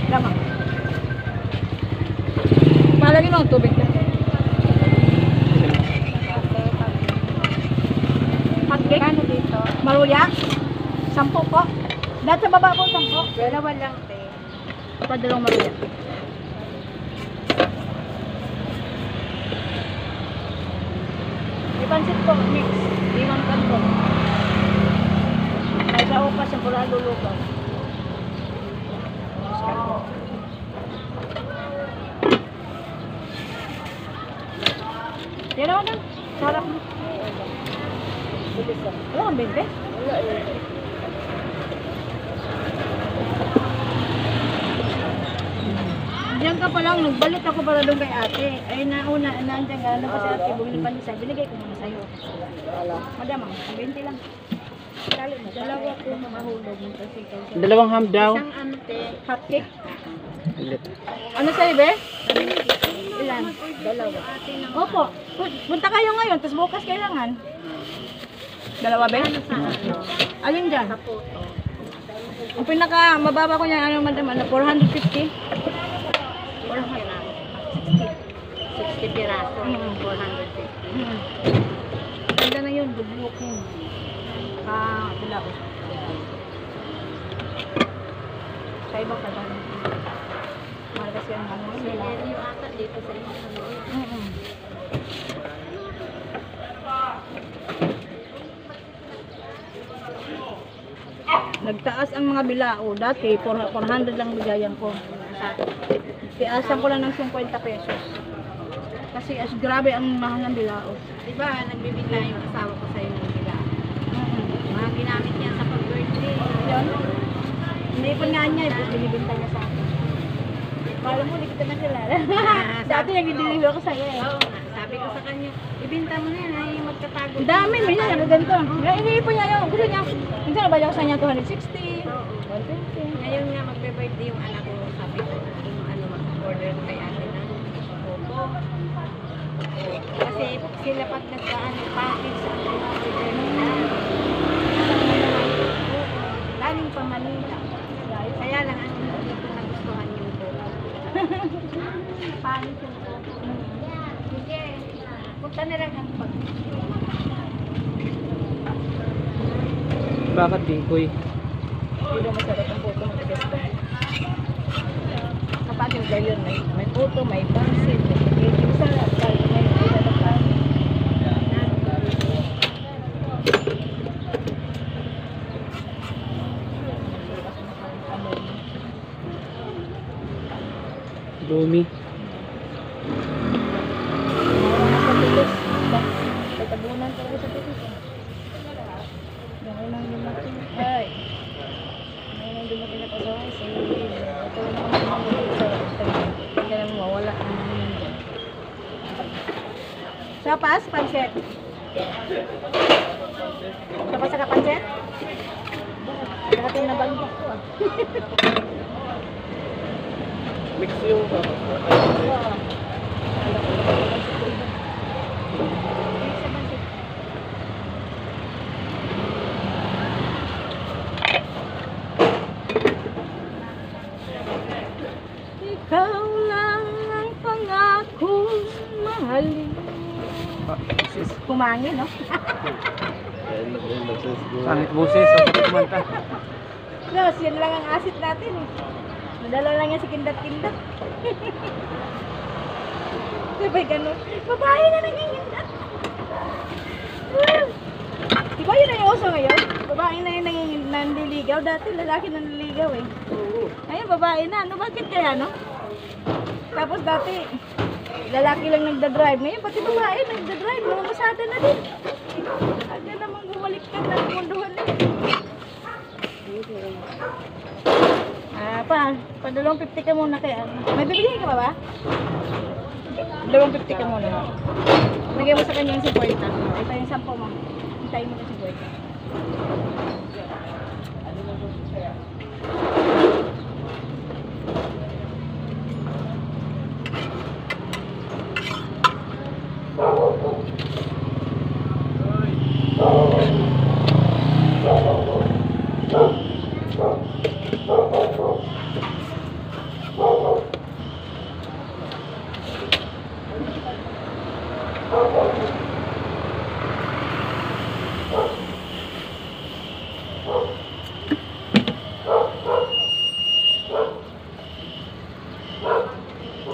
Lamang. Palagay mo ang tubig na. Hotcake? Ano dito? Maruya? 10 po. Lahat sa baba po, 10. Dalawa lang, te. Padalong maruya. Ipansit po, mix. Limang kan po. Ay sa upas, yung pula lulugaw. Yan ako nun. Sarap mo. Wala kang 20? Wala eh. Diyan ka pa lang, nagbalik ako para doon kay ate. Ay nauna, nandiyan ka, ano pa si ate, bumili pa niya. Binigay ko muna sa'yo. Madam, 20 lang. Dali mo. Dalawa po mahulog. Dalawang ham daw. Isang ano, te. Hotcake. Ulit. Ano sa'yo, be? Ilan? Dalawa. Opo. Punta kayo ngayon, tapos bukas kailangan. Dalawa, be? Alin dyan? Sa puto. Ang pinaka mababa ko niya, ano madam, 450? 60 piraso. Mm. 450. Ganda na yun, good looking. Wala ko. Sa iba ka ba? Mahal kasi ang ano nila. Sineryo ata dito sa inyo. Nagtaas ang mga bilao. Dati, 400 lang bigayan ko. Tiasan ko lang ng 50 pesos. Kasi as grabe ang mahal ng bilao. Diba, nagbibigla yung asawa ko sa'yo ng bila. Mga ginamit niya sa pag-birthday. Yun. Hindi pa nga niya, binibinta niya sa akin. Kala mo, hindi kita nakilala. Dati nag-deliver ako sa'yo eh. Oo nga, sabi ko sa kanya, ibinta mo na yan, ay magtatago. Ang dami, may na ganito. Iniipon niya yun. Gusto niya, minsan nabaya ko sa niya 260, 120. Ngayon nga, magbe-birthday yung anak ko. Sabi ko, kung ano, mag-order ko kay ate ng photo. Kasi sila pag nagdaan ng package sa order nila. Galing pa Manila. Kaya lang, ano, hindi ko nagustuhan yung photo. Paano yung photo? Sige, punta na lang ang pag... Bakit tikoy? Hindi na masarap ang puto ng pesta. Kapatid dahil yun, may puto, may pansit, may pagiging sarap, may pila na plano. Lumi. Sa tilis, tatabunan talaga sa tilis. Dahil nang lumaki. Ay! Dahil nang lumaki na pag-away, ito na kami mga sa hindi na mawala ang nangyayari. Sapas, pansit. Sapas sa pansit? Nakating na bangko ko ah. Mix yung Ikaw lang ang pangakong mahalin. Kumangin, no? Pangit boses o kumanta. Yes, yan lang ang asit natin eh. Nadala lang yan si kindat-kindat. Diba ganun? Babae na nangingindat. Diba yun ang uso ngayon? Babae na yung nanliligaw. Dati lalaki nanliligaw eh. Ngayon babae na. Ano bakit kaya no? Tapos dati lalaki lang nagdadrive. Ngayon pati babae nagdadrive. Mamasada na din. Aga namang bumaliktad na munduhan eh. Pa 250 ka muna kaya. May bibili ka ba? 250 ka muna. Lagay mo sa kanya yung 50. Ito yung 10 mo. Hintayin mo na 50.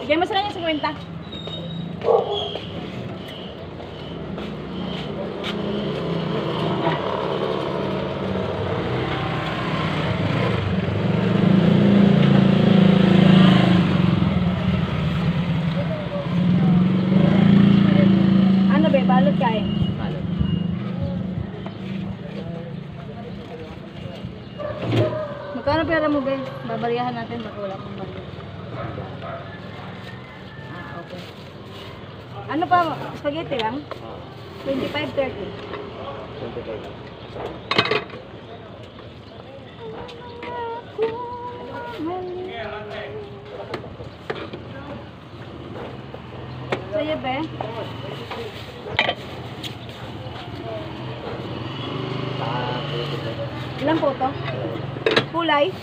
Bigyan mo sa kanya 50. Ano ba, balot ka eh? Balot. Magkano pera mo ba? Babariyahan natin, baka wala pang bariya. Ah, okay. Ano pa, spaghetti lang? 25, 30. 25. Sa'yo ba? Ilang po to? Kulay?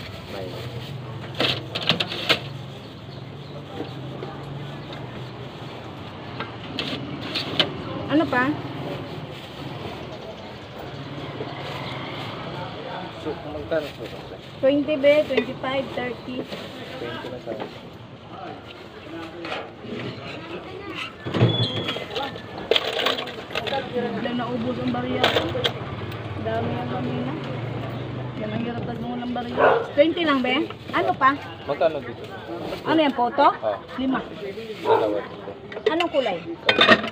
Ano pa? So, magkano so? 20 be, 25, 30. 20 na sa Biglang naubos ang bariya ko. Dami ang kanina. Yan ang hirap tagmong ng bariya. 20 lang be? Ano pa? Magkano dito? Ano yan, photo? Ah. 5. Dalawa dito. Anong kulay?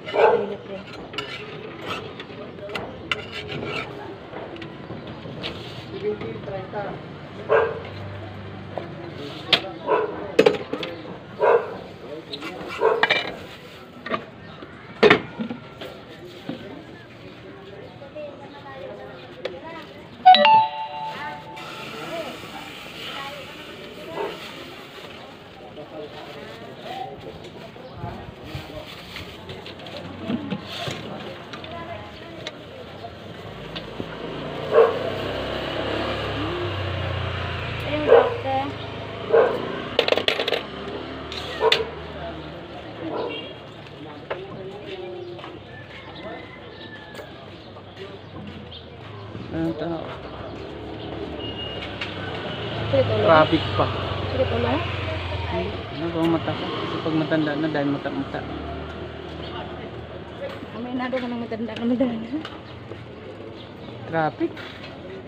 Violet rin. Ayun, doctor. Anong tao? Sige, tulong. Traffic pa. Sige, tulong. Ano ba ang mata ko? Kasi pag matanda na dahil mata-mata. Aminado ka ng matanda na madana. Traffic?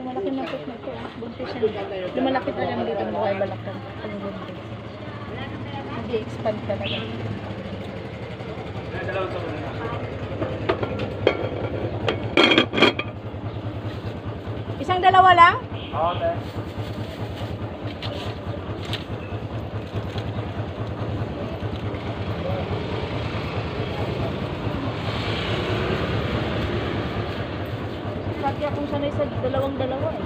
Lumalaki na po na ito. Buntis siya. Lumalapit na lang dito. Mukha balaktan. Pag buntis. Hindi expand talaga. Isang dalawa lang? Okay. Lagi akong sanay sa dalawang-dalawa eh.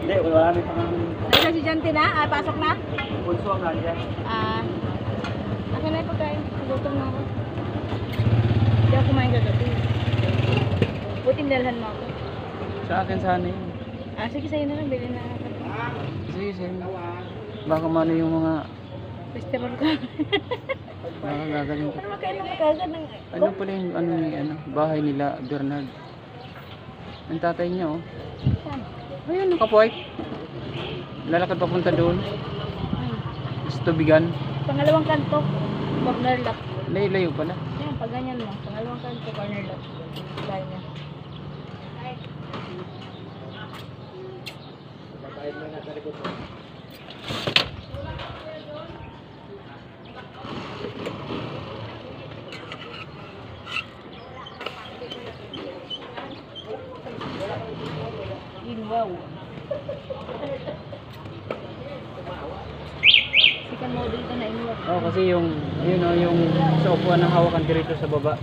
Hindi, wala rin pang Nasa si Janty na? Ah, pasok na? punso ang nandiyan. Ah, akin na yung pagkain. Nagutom na ako. Hindi ako kumain kagabi. Buti nilhan mo ako. Sa akin sana yun. Ah, sige sa'yo na lang. Bilhin na ako. Sige, sige. Baka mano yung mga Festival ka. gagaling ko. Ano makain na makagad ng... Ano pala yung ano, ni, bahay nila, Bernard. Ang tatay niya, oh. Saan? Ayun, nakapuwait. Lalakad papunta doon. Sa tubigan. Pangalawang kanto. Corner lot. Layo-layo pala. Yan, pag ganyan mo. Pangalawang kanto, corner lot. Dahil niya. Wow. Sikan model ka na inyo. Oh, kasi yung, yun oh, yung sa upuan ng hawakan dito sa baba.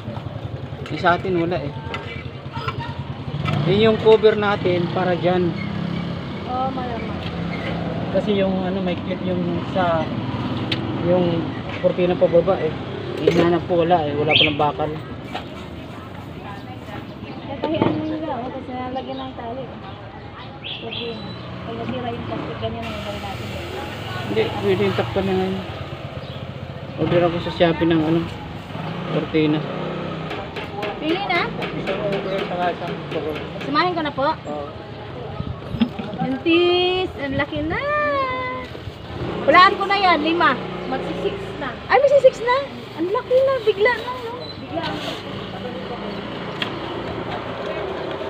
Yung sa atin wala eh. Yun yung cover natin para dyan. Oh, malamang. Kasi yung ano, may clip yung sa yung kortina pa baba eh. Hinanap po wala eh, wala palang bakal. Kakahian mo nila, oh, kasi nalagyan ng tali. Lagyan. Pag nasira yung plastic, ganyan ang gawin natin. Hindi, pwede yung takpan na ngayon. Order ako sa Shopee ng ano, kortina. Pili na? Isang order sa isang cover. Samahin ko na po. Oo. buntis. Ang laki na. Walaan ko na yan, 5. Magsi-6 na. Ay, may 6 na. Ang laki na, bigla na, no? Bigla ang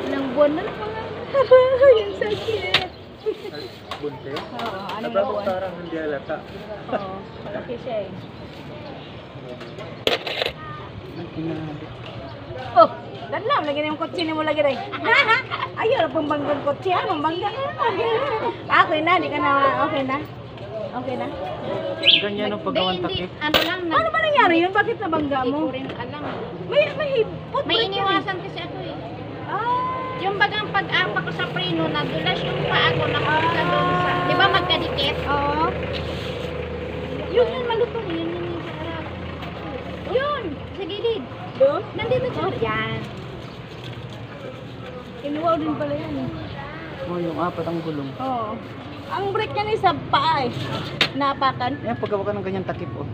Ilang buwan na lang mga. Yung sakit. Bunte. Oo, ano yung buwan? Parang hindi halata. Oo, malaki siya eh. Oh, danlam lagi na yung kotse ni mo lagi rin. Ayaw, pambanggang kotse ha, pambangga. Okay na, di ka na, okay na. Okay na. Ganyan ang paggawan takip. Ano lang, Ano ba nangyari yun? Bakit nabangga hindi ko mo? rin alam. May hipot. May iniwasan kasi ako eh. Ah, Yung bagang pag-apa ko sa preno, nadulas yung paa ko napunta doon sa, di ba magkadikit? oo. Yun yung malutong, yun yung sa harap. Yun, sa gilid. Doon? Nandito siya. Yan. Inuwaw din pala yan eh. Oh, yung 4 ang gulong. Oo. Ang brake niya sa paa eh. Napakan. Yan, paggawa ka ng ganyan takip, oh.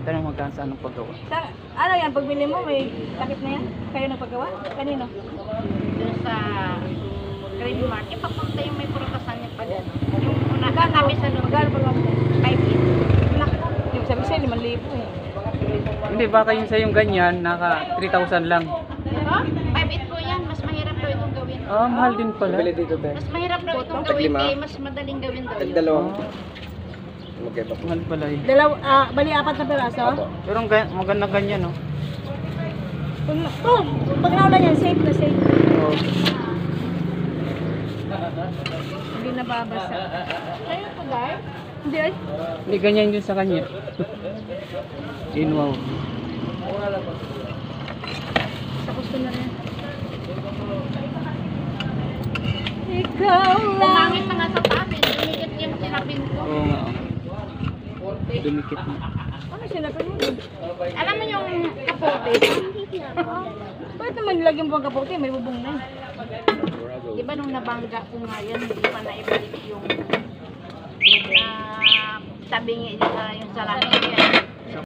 Tanong magkano sa anong paggawa. Sa, ano yan, pagbili mo may takip na yan? Kayo nagpagawa? Kanino? Doon sa Green Mart. Ipapunta yung may purutasan niya pa dyan. Yung una, katabi sa loob. Magkano pa lang? 5 Naku, yung sabi sa'yo, 5,000 eh. Hindi, baka yung sa yung ganyan, naka 3,000 lang. Oh, 5 po yan. Mas mahirap daw itong gawin. Ah, mahal din pala. Mas mahirap daw itong gawin kaya mas madaling gawin daw yun. Mahal pala eh. Bali 4 na peraso? Pero ang maganda ganyan, oh. Pag naulan yan, safe na safe. Oh. Hindi nababasa. Kayo po guys? Hindi ay. Hindi, ganyan din sa kanya. Wow. Sa gusto na rin. Ikaw lang. Pumangit na nga sa tabi. Dumikit yung sinapin ko. Oo nga, oh. Dumikit na. Ano sinapin mo dun? Alam mo yung kapote? Bakit naman nilagyan mo ang kapote? May bubong na. Di ba nung nabangga ko nga yan, hindi pa naibalik yung na tabingi yung salamin yan.